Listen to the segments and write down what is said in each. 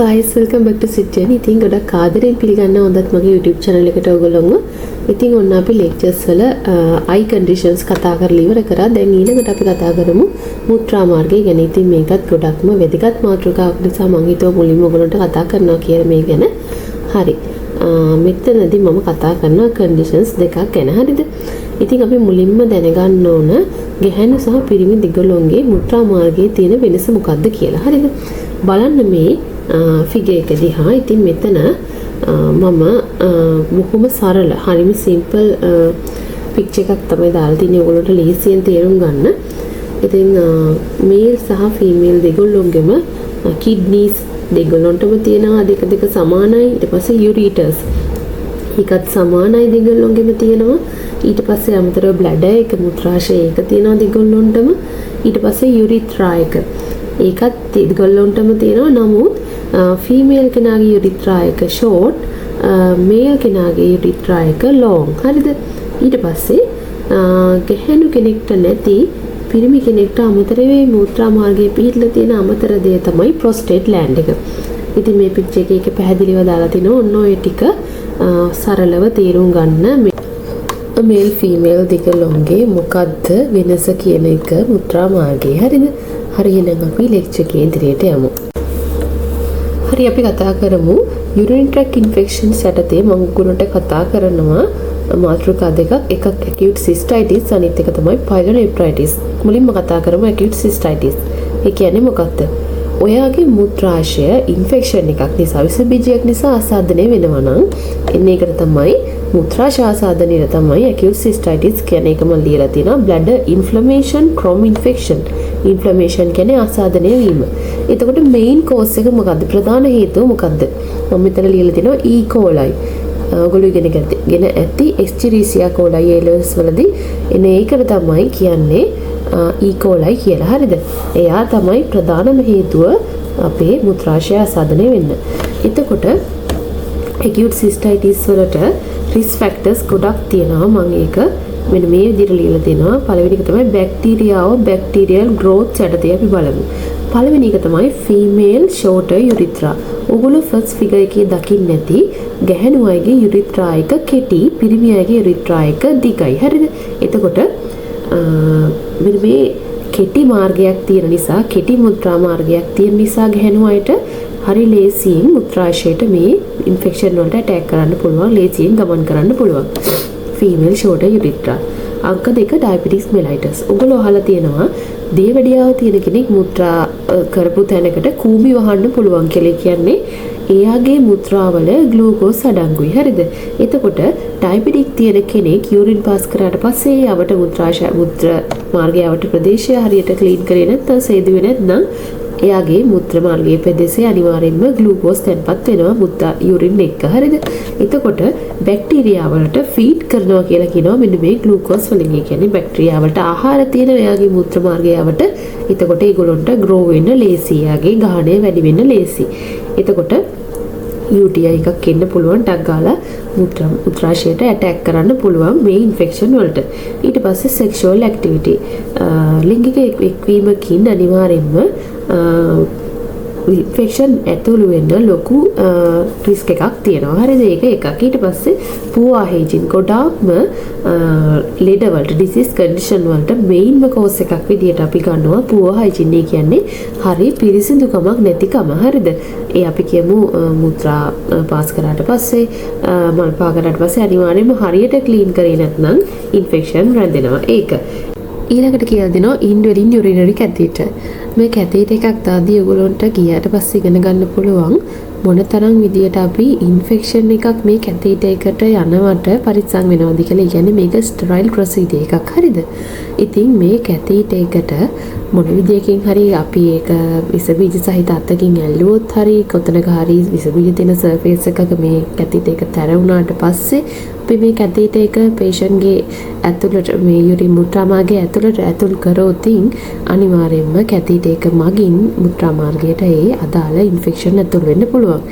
guys, welcome back to Sit Journey. ඉතින් ගොඩක් ආදරෙන් පිළිගන්න හොඳත් මගේ YouTube channel එකට ඔයගොල්ලෝම. ඉතින් ඔන්න අපි lectures වල eye conditions කතා කරලා ඉවර කරා. දැන් ඊළඟට අපි කතා කරමු මුත්‍රා මාර්ගය ගැන. ඉතින් මේකත් ගොඩක්ම වැදගත් මාතෘකාවක් නිසා මම හිතුවා මුලින්ම ඔයගොල්ලන්ට කතා කරනවා කියලා මේ ගැන. හරි. මෙතනදී මම කතා කරනවා conditions දෙකක් ගැන. හරිද? ඉතින් අපි මුලින්ම දැනගන්න ඕන ගැහැණු සහ පිරිමි දෙගොල්ලොන්ගේ මුත්‍රා මාර්ගයේ තියෙන වෙනස මොකක්ද කියලා. හරිද? බලන්න මේ ෆිගර් එක දිහා. ඉතින් මෙතන මම බොහොම සරල හරිම සිම්පල් පික්චර් එකක් තමයි දාලා තින්නේ ඔයගොල්ලන්ට ලේසියෙන් තේරුම් ගන්න. ඉතින් මේල් සහ ෆීමේල් දෙගොල්ලොන්ගෙම කිඩ්නීස් දෙගොල්ලොන්ටම තියෙනවා දෙක සමානයි. ඊට පස්සේ යුරිටර්ස් එකත් සමානයි දෙගොල්ලොන්ගෙම තියෙනවා. ඊට පස්සේ අමතරව බ්ලැඩර් එක මුත්‍රාශය එක තියෙනවා දෙගොල්ලොන්ටම. ඊට පස්සේ යුරිත්‍රා එක ඒකත් දෙගොල්ලොන්ටම තියෙනවා. නමුත් ෆීමේල් කෙනාගේ යුරිත්‍රා එක ෂෝට්, මේල් කෙනාගේ යුරිත්‍රා එක ලොන්ග්. හරිද? ඊට පස්සේ ගැහැණු කෙනෙක්ට නැති පිරිමි කෙනෙක්ට අමතරව මුත්‍රා මාර්ගයේ පිහිටලා තියෙන අමතර දේ තමයි ප්‍රොස්ටේට් ග්ලෑන්ඩ් එක. ඉතින් මේ පික්චර් එකේ පැහැදිලිව දාලා තිනවා ඔන්න ඔය ටික සරලව තේරුම් ගන්න. මේල් ෆීමේල් දෙකලොන්ගේ මොකද්ද වෙනස කියන එක මුත්‍රා මාර්ගයේ. හරිද? හරි, එහෙනම් අපි ලෙක්චර් එකේ ඉදිරියට යමු. හරි, අපි කතා කරමු urinary tract infections යටතේ මම ඔයගොල්ලන්ට කතා කරනවා මාතෘකා දෙකක්. එකක් acute cystitis, අනිත් එක තමයි pyelonephritis. මුලින්ම කතා කරමු acute cystitis. ඒ කියන්නේ මොකක්ද? ඔයාගේ මුත්‍රාශය ඉන්ෆෙක්ෂන් එකක් නිසා, විස බීජයක් නිසා ආසාදනය වෙනවා නම් එන්නේ එකට තමයි මුත්‍රාශය ආසාදනය තමයි acute cystitis කියන්නේ. ඒක මම ලියලා තියෙනවා bladder inflammation from infection. ඉන්ෆ්ලමේෂන් කියන්නේ ආසාදනය වීම. එතකොට මේන් කෝස් එක මොකද්ද? ප්‍රධාන හේතුව මොකද්ද? මම මෙතන ලියලා තිනවා E. coli. ඔයගොල්ලෝ ඉගෙන ඇති Escherichia coli A levels වලදී එන ඒකට තමයි කියන්නේ E. coli කියලා. හරිද? එයා තමයි ප්‍රධානම හේතුව අපේ මුත්‍රාශය ආසාදනය වෙන්න. එතකොට acute cystitis වලට risk factors ගොඩක් තියෙනවා. මම ඒක මෙන්න මේ විදිහට ලියලා දෙනවා. පළවෙනි එක තමයි බැක්ටීරියාව බැක්ටීරියල් growth යටතේ අපි බලමු. පළවෙනි එක තමයි female shorter urethra. ඔගොල්ලෝ ෆස්ට් ෆිගර් එකේ දකින්න නැති ගැහැණු අයගේ urethra එක කෙටි, පිරිමි අයගේ urethra එක දිගයි. හරිද? එතකොට මෙන්න මේ කෙටි මාර්ගයක් තියෙන නිසා, කෙටි මුත්‍රා මාර්ගයක් තියෙන නිසා ගැහැණු අයට හරි ලේසියෙන් මුත්‍රාශයට මේ ඉන්ෆෙක්ෂන් වලට ඇටැක් කරන්න පුළුවන්, ලේසියෙන් ගමන් කරන්න පුළුවන්. female shorter urethra. අංක 2 diabetes mellitus. ඔගොල්ලෝ අහලා තියෙනවා දේවඩියාව තියෙන කෙනෙක් මුත්‍රා කරපු තැනකට කූඹි වහන්න පුළුවන් කියලා. කියන්නේ එයාගේ මුත්‍රාවල ග්ලූකෝස් අඩංගුයි. හරිද? එතකොට ඩයබටික් තියෙන කෙනෙක් යූරින් පාස් කරාට පස්සේ යවට මුත්‍ර මාර්ගයට ප්‍රදේශය හරියට ක්ලීන් කරේ නැත්නම් සේදුවේ නැත්නම් එයාගේ මුත්‍ර මාර්ගයේ ප්‍රදේශයේ අනිවාර්යෙන්ම ග්ලූකෝස් තැන්පත් වෙනවා මුත්‍රා යූරින් එක. හරිද? එතකොට බැක්ටීරියා වලට ෆීඩ් කරනවා කියලා කියනවා මෙන්න මේ ග්ලූකෝස් වලින්. ඒ කියන්නේ බැක්ටීරියා වලට ආහාර තියෙන එයාගේ මුත්‍ර මාර්ගයට. එතකොට ඒගොල්ලන්ට ග්‍රෝ වෙන්න ලේසි. එයාගේ ගාණය වැඩි වෙන්න ලේසි. එතකොට UTI එකක් එන්න පුළුවන්, ටක් ගාලා මුත්‍රාශයට ඇටැක් කරන්න පුළුවන් මේ ඉන්ෆෙක්ෂන් වලට. ඊට පස්සේ sexual activity ලිංගික එක්වීමකින් අනිවාර්යෙන්ම ඉන්ෆෙක්ෂන් ඇතුළු වෙන්න ලොකු රිස්ක් එකක් තියෙනවා. හරිද? ඒක එකක්. ඊට පස්සේ poor hygiene ගොඩාක්ම ලෙඩ වලට, disease condition වලට මේන්ම කෝස් එකක් විදියට අපි ගන්නවා poor hygiene. ඒ කියන්නේ හරි පිරිසිදුකමක් නැතිකම. හරිද? ඒ අපි කියමු මුත්‍රා පාස් කරාට පස්සේ, මල් පා කරාට පස්සේ අනිවාර්යයෙන්ම හරියට ක්ලීන් කරේ නැත්නම් ඉන්ෆෙක්ෂන් රැඳෙනවා. ඒක. ඊළඟට කියලා දෙනවා indwelling urinary catheter. මේ කැතේටර් එකක් දාදී ඔයගොල්ලන්ට ගියාට පස්සේ ඉගෙන ගන්න පුළුවන් මොනතරම් විදියට අපි ඉන්ෆෙක්ෂන් එකක් මේ කැතේටර් එකට යනවට පරිස්සම් වෙනවද කියලා. ඒ කියන්නේ මේක ස්ටරයිල් ප්‍රොසීජර් එකක්. හරිද? ඉතින් මේ කැතේටර් එකට මොන විදියකින් හරි අපි ඒක විස බීජ සහිත අතකින් ඇල්ලුවොත් හරි, කොතනක හරි විස බීජ තියෙන සර්ෆේස් එකක මේ කැතේටර් එක තැර වුණාට පස්සේ අපි මේ කැතීටර් එක පේෂන්ට්ගේ ඇතුළට මේ යුරින් මුත්‍රා මාර්ගයේ ඇතුළට ඇතුල් කරොතින් අනිවාර්යයෙන්ම කැතීටර් එක මගින් මුත්‍රා මාර්ගයට ඒ අදාළ ඉන්ෆෙක්ෂන් ඇතුල් වෙන්න පුළුවන්.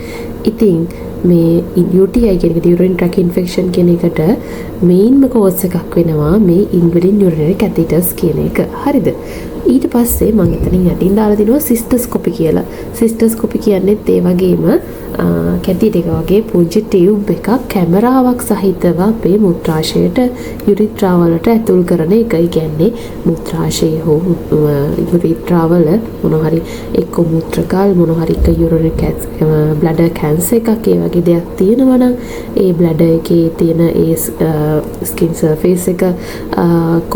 ඉතින් මේ UTI කියන එකට යුරින් ට්‍රැක් ඉන්ෆෙක්ෂන් කියන එකට මේන්ම කෝස් එකක් වෙනවා මේ ඉන්වලින් යුරිනරි කැතීටර්ස් කියන එක. හරිද? ඊට පස්සේ මම එතනින් යටින් දාලා දිනවා සිස්ටර්ස්කොපි කියලා. සිස්ටර්ස්කොපි කියන්නේ ඒ වගේම කැතීටර් එක වගේ පුංචි ටියුබ් එකක් කැමරාවක් සහිතව අපේ මුත්‍රාශයට යුරිත්‍රා වලට ඇතුල් කරන එක. ඒ කියන්නේ මුත්‍රාශය හෝ යුරිත්‍රා වල මොන හරි එක්ක මුත්‍රකල් මොන හරි එක යුරිනරි බ්ලැඩර් කැන්සර් එකක් ඒ වගේ දෙයක් තියෙනවා නම් ඒ බ්ලැඩර් එකේ තියෙන ඒ ස්කින් සර්ෆේස් එක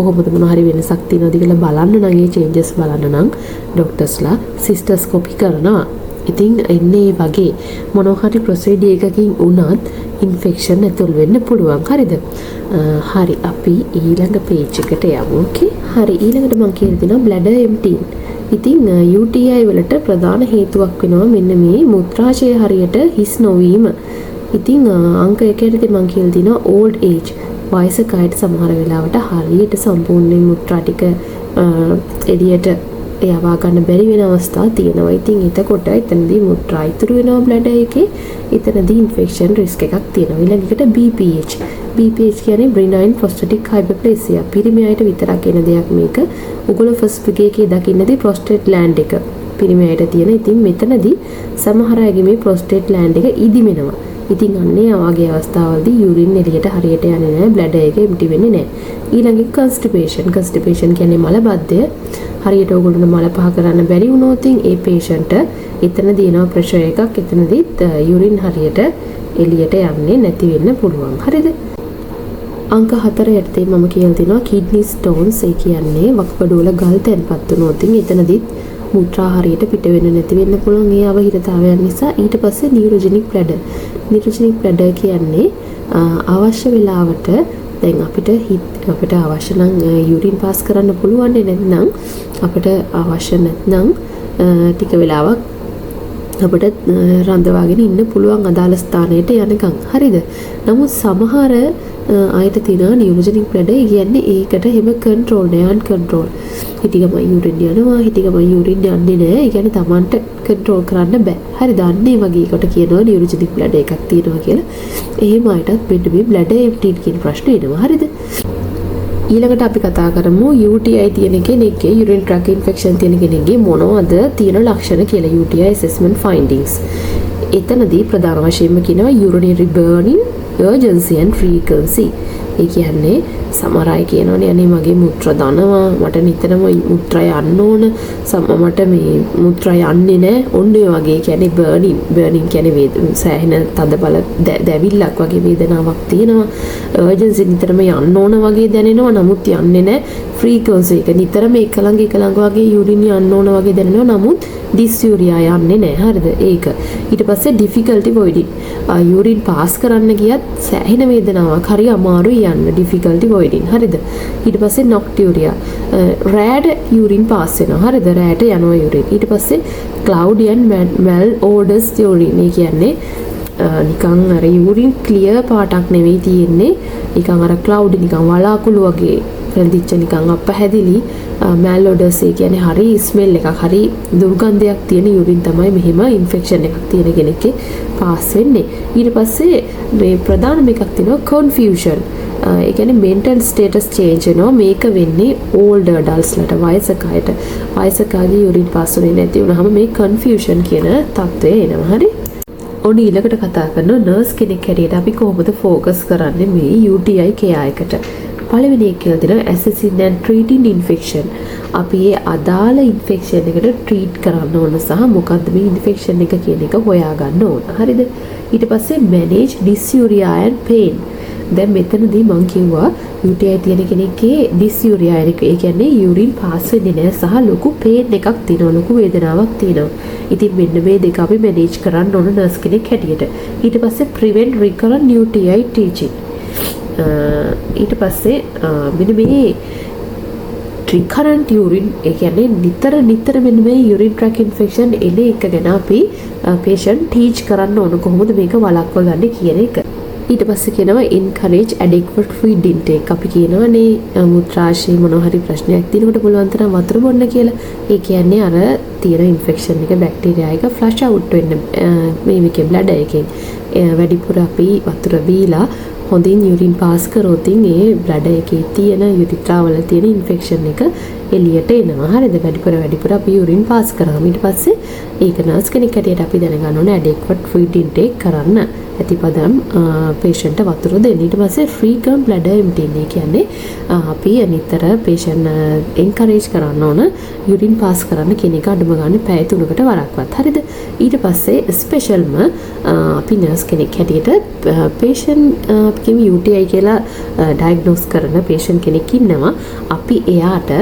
කොහොමද මොන හරි වෙනසක් තියෙනවද කියලා බලන්න නම් ඒ චේන්ජස් බලන්න නම් ડોක්ටර්ස්ලා සිස්ටර්ස්කොපි කරනවා. ඉතින් එන්නේ වගේ මොනවා හරි ප්‍රොසීඩියර් එකකින් වුණත් ඉන්ෆෙක්ෂන් ඇතුල් වෙන්න පුළුවන්. හරිද? හරි අපි ඊළඟ පේජ් එකට යමු. ඕකේ. හරි ඊළඟට මම කියලා දෙනවා බ්ලැඩර් එම්ප්ටින්. ඉතින් UTI වලට ප්‍රධාන හේතුවක් වෙනවා මෙන්න මේ මුත්‍රාශය හරියට හිස් නොවීම. ඉතින් අංක 1 මම කියලා දෙනවා ඕල්ඩ් ඒජ්. වයසක අයට සමහර වෙලාවට හරියට සම්පූර්ණයෙන් මුත්‍රා ටික එළියට යවා ගන්න බැරි වෙන අවස්ථා තියෙනවා. ඉතින් එතකොට එතනදී මුත්‍රා ඉතුරු වෙනවා බ්ලැඩර් එකේ. එතනදී ඉන්ෆෙක්ෂන් රිස්ක් එකක් තියෙනවා. ඊළඟට BPH. BPH කියන්නේ benign prostatic hyperplasia. පිරිමි අයට විතරක් එන දෙයක් මේක. ඔගොල්ලෝ ෆස්ට් එකේ දකින්නදී prostate gland එක පිරිමි අයට තියෙන. ඉතින් මෙතනදී සමහර අයගේ මේ prostate gland එක ඉදිමෙනවා. ඉතින් අන්නේ ආගේ අවස්ථාවලදී යුරින් එළියට හරියට යන්නේ නැහැ, බ්ලැඩර් එක එම්ටි වෙන්නේ නැහැ. ඊළඟට constipation කියන්නේ මලබද්ධය. හරියට ඕගොල්ලෝ මල පහ කරන්න බැරි වුණොත් ඒ patient එතනදී එනවා ප්‍රෙෂර් එකක්. එතනදීත් යුරින් හරියට එළියට යන්නේ නැති වෙන්න පුළුවන්. හරිද? අංක 4 යටතේ මම කියලා දෙනවා kidney stones. ඒ කියන්නේ වකුගඩු වල ගල් තැන්පත් වුණොත් එතනදීත් මුත්‍රා හරියට පිට වෙන්න නැති වෙන්න පුළුවන්. ඒ අවහිරතාවයන් නිසා. ඊට පස්සේ නියුරොජෙනික් බ්ලැඩර්. නියුරොජෙනික් බ්ලැඩර් කියන්නේ අවශ්‍ය වෙලාවට දැන් අපිට අවශ්‍ය නම් යුරින් පාස් කරන්න පුළුවන් නැත්නම් අපිට අවශ්‍ය නැත්නම් ටික වෙලාවක් අපිට රඳවාගෙන ඉන්න පුළුවන් අදාළ ස්ථානයට යනකම්. හරිද? නමුත් සමහර අයට තියෙන නියුරොජෙනික් බ්ලැඩර් කියන්නේ ඒකට හැම කන්ට්‍රෝල් නෑ, අන්කන්ට්‍රෝල්. හිටිගම යුරින් යනවා, හිටිගම යුරින් යන්නේ නෑ. ඒ කියන්නේ Tamanට කන්ට්‍රෝල් කරන්න බෑ. හරිද? අන්නේ වගේ එකට කියනවා නියුරොජෙනික් බ්ලැඩර් එකක් තියෙනවා කියලා. එහෙම අයටත් මෙන්න මේ බ්ලැඩර් එම්ප්ටි කියන ප්‍රශ්නේ එනවා. හරිද? ඊළඟට අපි කතා කරමු UTI තියෙන කෙනෙක්ගේ යුරින් ට්‍රැක් ඉන්ෆෙක්ෂන් තියෙන කෙනෙක්ගේ මොනවද තියෙන ලක්ෂණ කියලා. UTI assessment findings. එතනදී ප්‍රධාන වශයෙන්ම කියනවා urinary burning, urgency and frequency. ඒ කියන්නේ සමහර අය කියනවනේ අනේ මගේ මුත්‍රා දනවා, මට නිතරම මුත්‍රා යන්න ඕන, මට මේ මුත්‍රා යන්නේ නැහැ. ඔන්න ඒ වගේ කියන්නේ burning කියන්නේ සෑහෙන තදබල දැවිල්ලක් වගේ වේදනාවක් තියෙනවා. urgency නිතරම යන්න ඕන වගේ දැනෙනවා, නමුත් යන්නේ නැහැ. frequency එක නිතරම එක ළඟ වගේ යුරින් යන්න ඕන වගේ දැනෙනවා, නමුත් dysuria යන්නේ නැහැ. හරිද? ඒක. ඊට පස්සේ difficulty voiding. යුරින් පාස් කරන්න ගියත් සෑහෙන වේදනාවක්, හරි අමාරුයි යන්න. difficulty voiding. හරිද? ඊට පස්සේ nocturia. රැට යුරින් පාස් වෙනවා. හරිද? රැට යනවා යුරින්. ඊට පස්සේ cloudy and malodorous urine. ඒ කියන්නේ නිකන් අර යුරින් ක්ලියර් පාටක් නෙවෙයි තියෙන්නේ. නිකන් අර cloudy නිකන් වලාකුළු වගේ රැඳිච්ච නිකන් අපහැදිලි malodorous. ඒ කියන්නේ හරි ස්මෙල් එකක්, හරි දුර්ගන්ධයක් තියෙන යුරින් තමයි මෙහෙම ඉන්ෆෙක්ෂන් එකක් තියෙන කෙනෙක්ගේ පාස් වෙන්නේ. ඊට පස්සේ මේ ප්‍රධානම එකක් තියෙනවා confusion. ඒ කියන්නේ mental status change වෙනවා. මේක වෙන්නේ older adults ලට, වයසක අයට. වයසක අයගේ යුරින් පාස් වෙන්නේ නැති වුනහම මේ confusion කියන තත්ත්වය එනවා. හරි? ඔන්න ඊළඟට කතා කරන නර්ස් කෙනෙක් හැටියට අපි කොහොමද ફોකස් කරන්නේ මේ UTI care එකට. පළවෙනි එක කියලා දෙනවා assessing and treating infection. අපි ඒ අදාළ ඉන්ෆෙක්ෂන් එකට ට්‍රීට් කරන්න ඕන සහ මොකද්ද මේ ඉන්ෆෙක්ෂන් එක කියන එක හොයාගන්න ඕන. හරිද? ඊට පස්සේ manage dysuria and pain. දැන් මෙතනදී මම කිව්වා UTI තියෙන කෙනෙක්ගේ dysuria එක. ඒ කියන්නේ යුරින් පාස් වෙන්නේ නැහැ සහ ලොකු pain එකක් තියෙනවා, ලොකු වේදනාවක් තියෙනවා. ඉතින් මෙන්න මේ දෙක අපි manage කරන්න ඕන නර්ස් කෙනෙක් හැටියට. ඊට පස්සේ prevent recurrent UTI teaching. ඊට පස්සේ මෙන්න මේ recurrent urine, ඒ කියන්නේ නිතර මෙන්න මේ urine tract infection එන එක ගැන අපි patient teach කරන්න ඕන කොහොමද මේක වළක්වා ගන්න කියන එක. ඊට පස්සේ කියනවා encourage adequate food intake. අපි කියනවානේ මුත්‍රාශය මොනවා හරි ප්‍රශ්නයක් තියෙනකොට පුළුවන් තරම් වතුර බොන්න කියලා. ඒ කියන්නේ අර තියෙන ඉන්ෆෙක්ෂන් එක බැක්ටීරියා එක ෆ්ලෂ් අවුට් වෙන්න මේකේ බ්ලැඩර් එකෙන් වැඩිපුර අපි වතුර බීලා හොඳින් යුරින් පාස් කරොත් ඒ බ්ලැඩර් එකේ තියෙන යුරිත්‍රා වල තියෙන ඉන්ෆෙක්ෂන් එක එළියට එනවා. හරිද? වැඩිපුර අපි යුරින් පාස් කරාම ඊට පස්සේ ඒක නර්ස් කෙනෙක් හැටියට අපි දැනගන්න ඕනේ adequate food intake කරන්න. ඇතිපදම් patient වතුර දෙන්න. ඊට පස්සේ frequent bladder emptying. කියන්නේ අපි නිතර patient encourage කරන්න ඕන යුරින් පාස් කරන්න කියන එක අඩුම ගන්න පැය 3කට වරක්වත්. හරිද? ඊට පස්සේ ස්පෙෂල්ම අපි නර්ස් කෙනෙක් හැටියට patient අපි UTI කියලා diagnose කරන patient කෙනෙක් ඉන්නවා. අපි එයාට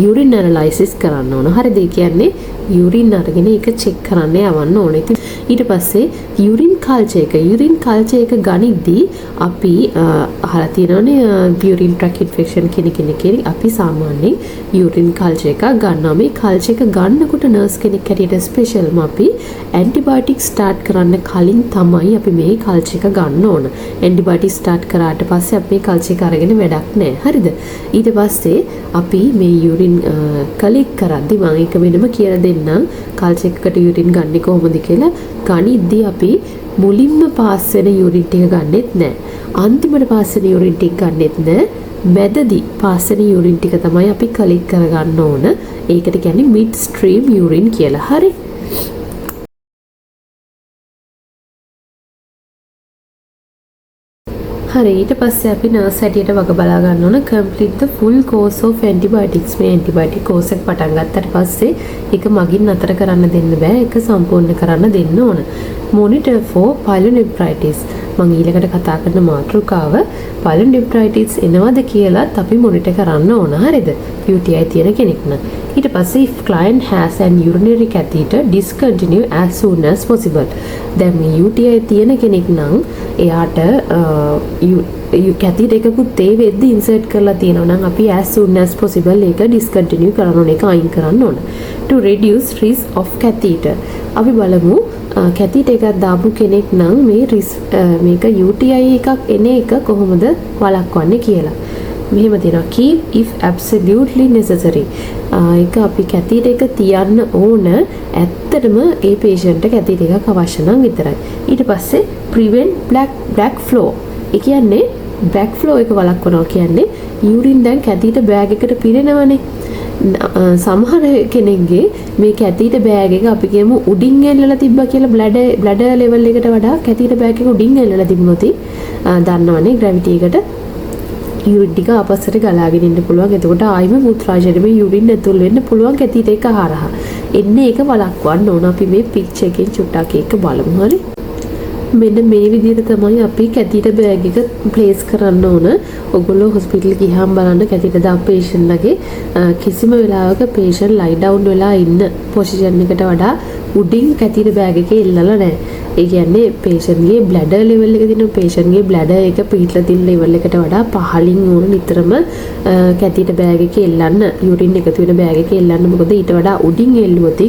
යුරින් ඇනලයිසිස් කරන්න ඕන. හරිද? ඒ කියන්නේ යුරින් අරගෙන ඒක චෙක් කරන්න යවන්න ඕනේ. ඉතින් ඊට පස්සේ යුරින් කල්චර් එක ගනිද්දී අපි අහලා තියෙනවානේ යුරින් ට්‍රැක් ඉන්ෆෙක්ෂන් කෙනෙක් අපි සාමාන්‍යයෙන් යුරින් කල්චර් එක ගන්නවා. මේ කල්චර් එක ගන්නකොට නර්ස් කෙනෙක් හැටියට ස්පෙෂල්ම අපි ඇන්ටිබයොටික් ස්ටාර්ට් කරන්න කලින් තමයි අපි මේ කල්චර් එක ගන්න ඕන. ඇන්ටිබයොටික් ස්ටාර්ට් කරාට පස්සේ අපි මේ කල්චර් එක අරගෙන වැඩක් නැහැ. හරිද? ඊට පස්සේ අපි මේ යුරින් කලෙක්ට් කරද්දි මම ඒක වෙනම කියලා දෙන්නම් කල්චර් එකකට යුරින් ගන්නේ කොහොමද කියලා. ගනිද්දී අපි මුලින්ම පාස් වෙන යුරින් ටික ගන්නෙත් නැහැ. අන්තිමට පාස් වෙන යුරින් ටික ගන්නෙත් නැහැ. මැදදී පාස් වෙන යුරින් ටික තමයි අපි කලෙක්ට් කරගන්න ඕන. ඒකට කියන්නේ මිඩ් ස්ට්‍රීම් යුරින් කියලා. හරි? හරි ඊට පස්සේ අපි නර්ස් හැටියට වග බලා ගන්න ඕන complete the full course of antibiotics. මේ antibiotic course එක පටන් ගත්තට පස්සේ ඒක මගින් නතර කරන්න දෙන්න බෑ. ඒක සම්පූර්ණ කරන්න දෙන්න ඕන. monitor for pyelonephritis. මම ඊළඟට කතා කරන මාතෘකාව pyelonephritis එනවද කියලාත් අපි මොනිටර් කරන්න ඕන. හරිද? UTI තියෙන කෙනෙක් නම්. ඊට පස්සේ if client has an urinary catheter discontinue as soon as possible. දැන් මේ UTI තියෙන කෙනෙක් නම් එයාට catheter එකකුත් ඒ වෙද්දි insert කරලා තියෙනවා නම් අපි as soon as possible ඒක discontinue කරන්න ඕන. ඒක අයින් කරන්න ඕන. to reduce risk of catheter. අපි බලමු catheter එකක් දාපු කෙනෙක් නම් මේක UTI එකක් එන එක කොහොමද වළක්වන්නේ කියලා. මෙහෙම තියෙනවා keep if absolutely necessary. ඒක අපි catheter එක තියන්න ඕන ඇත්තටම ඒ patient එක catheter එකක් අවශ්‍ය නම් විතරයි. ඊට පස්සේ prevent black flow. ඒ කියන්නේ black flow එක වළක්වනවා කියන්නේ urine දැන් catheter bag එකට පිරෙනවනේ. සමහර කෙනෙක්ගේ මේ catheter bag එක අපි කියමු උඩින් එල්ලලා තිබ්බා කියලා bladder level එකට වඩා catheter bag එක උඩින් එල්ලලා තිබුණොත් දන්නවනේ gravity එකට යුරින් ටික අපස්සට ගලාගෙන ඉන්න පුළුවන්. එතකොට ආයිම මුත්‍රාශයේම යුරින් ඇතුල් වෙන්න පුළුවන් catheter එක හරහා. එන්නේ ඒක වළක්වන්න ඕන. අපි මේ පික්චර් එකෙන් චුට්ටක් ඒක බලමු. හරි? මෙන්න මේ විදිහට තමයි අපි catheter bag එක ප්ලේස් කරන්න ඕන. ඔයගොල්ලෝ හොස්පිටල් ගියාම බලන්න catheter දාපු patient ලගේ කිසිම වෙලාවක patient lie down වෙලා ඉන්න පොසිෂන් එකට වඩා උඩින් catheter bag එකේ ඉල්ලලා නැහැ. ඒ කියන්නේ patient ගේ bladder level එක දින patient ගේ bladder එක පිටලා තියෙන level එකට වඩා පහළින් ඕන නිතරම catheter bag එකේ එල්ලන්න urine එකතු වෙන bag එකේ එල්ලන්න. මොකද ඊට වඩා උඩින් එල්ලුවොත්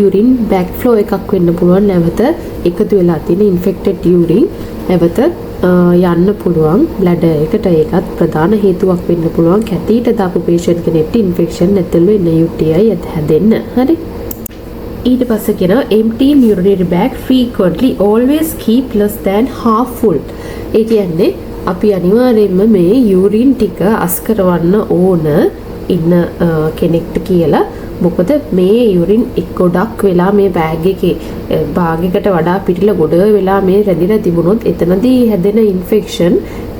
urine back flow එකක් වෙන්න පුළුවන්. නැවත එකතු වෙලා තියෙන infected urine නැවත යන්න පුළුවන් bladder එකට. ඒකත් ප්‍රධාන හේතුවක් වෙන්න පුළුවන් catheter දාපු patient කෙනෙක්ට infection නැතුළු වෙන UTI හැදෙන්න. හරි? ඊට පස්සේ කියනවා empty urinary bag frequently, always keep less than half full. ඒ කියන්නේ අපි අනිවාර්යයෙන්ම මේ යුරින් ටික අස් කරවන්න ඕන ඉන්න කෙනෙක්ට කියලා. මොකද මේ යුරින් ගොඩක් වෙලා මේ බෑග් එකේ භාගයකට වඩා පිටිලා ගොඩ වෙලා මේ රැඳිලා තිබුණොත් එතනදී හැදෙන ඉන්ෆෙක්ෂන්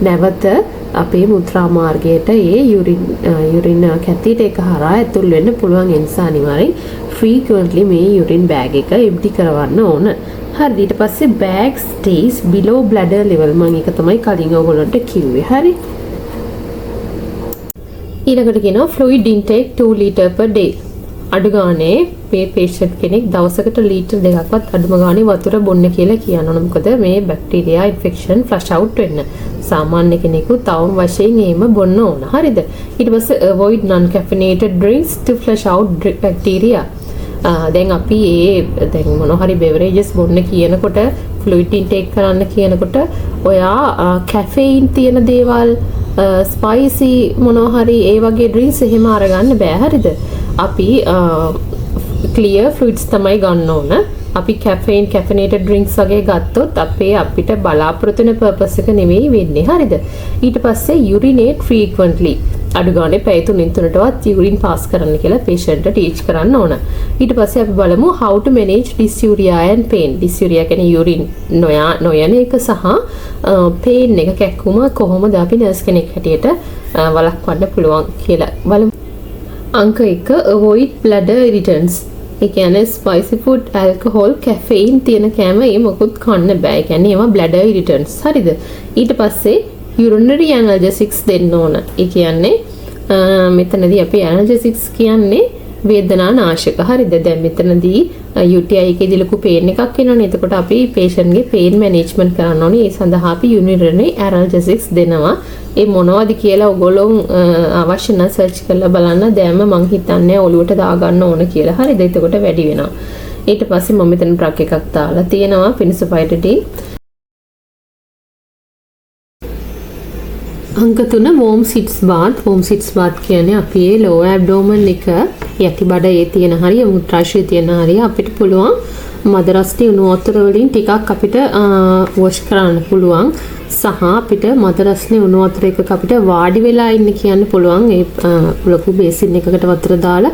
නැවත අපේ මුත්‍රා මාර්ගයට ඒ යුරින් catheter එක හරහා ඇතුල් වෙන්න පුළුවන්. ඒ නිසා අනිවාර්යෙන් frequently මේ යුරින් බෑග් එක empty කරවන්න ඕන. හරි? ඊට පස්සේ bag stays below bladder level. මම ඒක තමයි කලින් ඔයගොල්ලන්ට කිව්වේ. හරි? ඊළඟට කියනවා fluid intake 2 liter per day. අඩු ගානේ මේ patient කෙනෙක් දවසකට ලීටර් 2ක්වත් අඩුම ගානේ වතුර බොන්න කියලා කියනවා. මොකද මේ බැක්ටීරියා ඉන්ෆෙක්ෂන් ෆ්ලෂ් අවුට් වෙන්න. සාමාන්‍ය කෙනෙකු තවම වශයෙන් එහෙම බොන්න ඕන. හරිද? ඊට පස්සේ avoid non caffeinated drinks to flush out bacteria. දැන් අපි දැන් මොන හරි බෙවරේජස් බොන්න කියනකොට ෆ්ලුයිඩ් ඉන්ටේක් කරන්න කියනකොට ඔයා කැෆෙයින් තියෙන දේවල් ස්පයිසි මොනවා හරි ඒ වගේ ඩ්‍රින්ක්ස් එහෙම අරගන්න බෑ හරිද? අපි ක්ලියර් ෆ්ලුයිඩ්ස් තමයි ගන්න ඕන. අපි කැෆෙයින් කැෆිනේටඩ් ඩ්‍රින්ක්ස් වගේ ගත්තොත් අපිට බලාපොරොත්තු වෙන පර්පස් එක නෙවෙයි වෙන්නේ හරිද? ඊට පස්සේ යුරිනේට් ෆ්‍රීක්වන්ට්ලි අඩු ගානේ පැය 3-3ටවත් යුරින් පාස් කරන්න කියලා patient ටීච් කරන්න ඕන. ඊට පස්සේ අපි බලමු how to manage dysuria and pain. dysuria කියන්නේ යුරින් නොයන එක සහ pain එක කැක්කුම කොහොමද අපි නර්ස් කෙනෙක් හැටියට වළක්වන්න පුළුවන් කියලා බලමු. අංක 1 avoid bladder irritants. ඒ කියන්නේ spicy food, alcohol, caffeine තියෙන කෑම ඒ මොකුත් කන්න බෑ. ඒ කියන්නේ ඒවා bladder irritants. හරිද? ඊට පස්සේ urinary analgesics දෙන්න ඕන. ඒ කියන්නේ මෙතනදී අපි analgesics කියන්නේ වේදනා නාශක. හරිද? දැන් මෙතනදී UTI එකේදී ලොකු pain එකක් එනවනේ. එතකොට අපි patient ගේ pain management කරන්න ඕනේ. ඒ සඳහා අපි urinary analgesics දෙනවා. ඒ මොනවද කියලා ඔයගොල්ලෝ අවශ්‍ය නම් සර්ච් කරලා බලන්න. දැන්ම මං හිතන්නේ ඔලුවට දාගන්න ඕන කියලා. හරිද? එතකොට වැඩි වෙනවා. ඊට පස්සේ මම මෙතන ඩ්‍රග් එකක් දාලා තියෙනවා Phencyclidine. අංක 3 warm sitz bath. warm sitz bath කියන්නේ අපි lower abdomen එක යටි බඩේ තියෙන හරිය මුත්‍රාශය තියෙන හරිය අපිට පුළුවන් මදරස්ටි උණු වතුර වලින් ටිකක් අපිට වොෂ් කරන්න පුළුවන් සහ අපිට මදරස්නේ උණු වතුර එකක අපිට වාඩි වෙලා ඉන්න කියන්න පුළුවන්. ඒ ලොකු බේසින් එකකට වතුර දාලා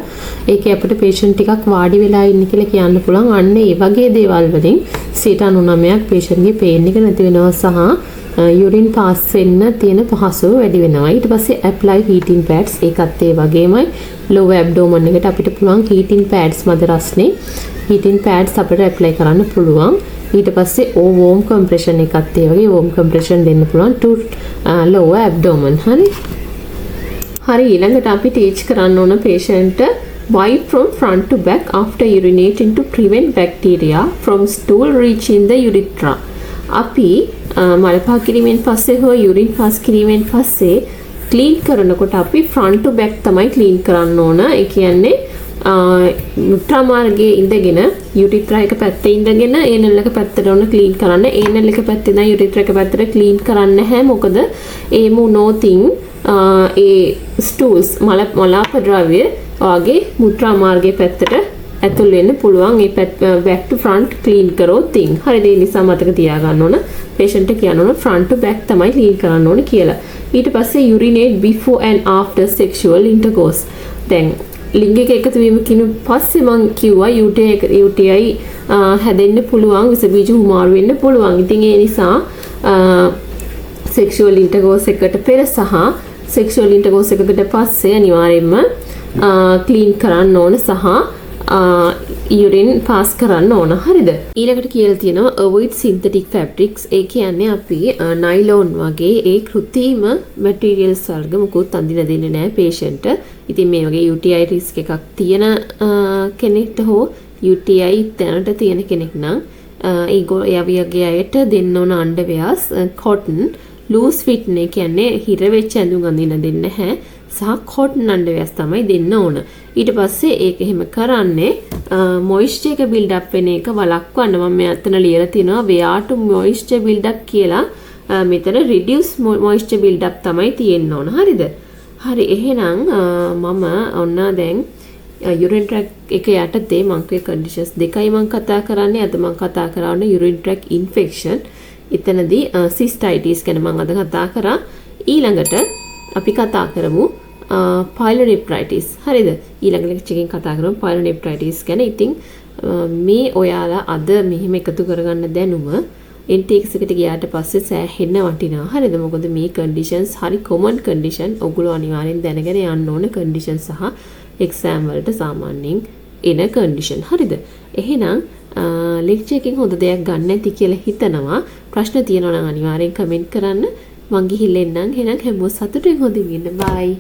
ඒකේ අපිට patient ටිකක් වාඩි වෙලා ඉන්න කියලා කියන්න පුළුවන්. අන්න ඒ වගේ දේවල් වලින් 99%ක් patient ගේ pain එක නැති වෙනවා සහ යුරින් පාස් වෙන්න තියෙන පහසුව වැඩි වෙනවා. ඊට පස්සේ apply heating pads. ඒකත් ඒ වගේමයි lower abdomen එකට අපිට පුළුවන් heating pads මදරස්නේ heating pads අපිට apply කරන්න පුළුවන්. ඊට පස්සේ warm compression එකත් ඒ වගේ warm compression දෙන්න පුළුවන් to lower abdomen. හරි ඊළඟට අපි teach කරන්න ඕන patient wipe from front to back after urinating to prevent bacteria from stool reaching the urethra. අපි මල පහ කිරීමෙන් පස්සේ හෝ යුරින් පාස් කිරීමෙන් පස්සේ ක්ලීන් කරනකොට අපි front to back තමයි ක්ලීන් කරන්න ඕන. ඒ කියන්නේ මුත්‍රා මාර්ගයේ ඉඳගෙන යුරිත්‍රා එක පැත්තේ ඉඳගෙන ඒනල් එක පැත්තට ඕන ක්ලීන් කරන්න. ඒනල් එක පැත්තේ ඉඳන් යුරිත්‍රා එක පැත්තට ක්ලීන් කරන්න නැහැ. මොකද ඒ මොනෝතින් ඒ ස්ටූල්ස් මලාප ද්‍රව්‍ය වාගේ මුත්‍රා මාර්ගයේ පැත්තට ඇතුල් වෙන්න පුළුවන්. ඒ back to front clean කරොත් තින්. හරිද? ඒ නිසා මතක තියාගන්න ඕන. patient එක කියන්න ඕන front to back තමයි clean කරන්න ඕන කියලා. ඊට පස්සේ urinate before and after sexual intercourse. දැන් ලිංගික එකතු වීම කියන පස්සේ මම කිව්වා UTI හැදෙන්න පුළුවන්, විස බීජ හුමාරු වෙන්න පුළුවන්. ඉතින් ඒ නිසා sexual intercourse එකට පෙර සහ sexual intercourse එකකට පස්සේ අනිවාර්යයෙන්ම clean කරන්න ඕන සහ යුරින් පාස් කරන්න ඕන. හරිද? ඊළඟට කියලා තියෙනවා avoid synthetic fabrics. ඒ කියන්නේ අපි නයිලෝන් වගේ ඒ කෘත්‍රිම materials වලක මොකොත් අඳින දෙන්නේ නැහැ patient. ඉතින් මේ වගේ UTI risk එකක් තියෙන කෙනෙක්ට හෝ UTI දැනට තියෙන කෙනෙක් නම් ඒගොල්ලෝ අයට දෙන්න ඕන underwears cotton loose fit නේ කියන්නේ හිර වෙච්ච ඇඳුම් අඳින්න දෙන්නේ නැහැ. සහ cotton underwears තමයි දෙන්න ඕන. ඊට පස්සේ ඒක එහෙම කරන්නේ moisture එක build up වෙන එක වළක්වන්න. මම මෙතන ලියලා තිනවා wear to moisture build up කියලා. මෙතන reduce moisture build up තමයි තියෙන්න ඕන. හරිද? හරි එහෙනම් මම ඔන්න දැන් urine tract එක යටතේ මම කිය conditions දෙකයි මම කතා කරන්නේ. අද මම කතා කරන්නේ urine tract infection. එතනදී cystitis ගැන මම අද කතා කරා. ඊළඟට අපි කතා කරමු pyelonephritis. හරිද? ඊළඟ ලෙක්චර් එකෙන් කතා කරමු pyelonephritis ගැන. ඉතින් මේ ඔයාලා අද මෙහෙම එකතු කරගන්න දැනුම ඉන්ටේක්ස් එකට ගියාට පස්සේ සෑහෙන්න වටිනවා. හරිද? මොකද මේ conditions හරි common condition. ඔයගොල්ලෝ අනිවාර්යෙන් දැනගෙන යන්න ඕන condition සහ exam වලට සාමාන්‍යයෙන් එන condition. හරිද? එහෙනම් ලෙක්චර් එකෙන් හොඳ දෙයක් ගන්න නැති කියලා හිතනවා. ප්‍රශ්න තියෙනවා නම් අනිවාර්යෙන් කමෙන්ට් කරන්න. මං ගිහින් එන්නම්. එහෙනම් හැමෝම සතුටින් හොඳින් ඉන්න. බයි.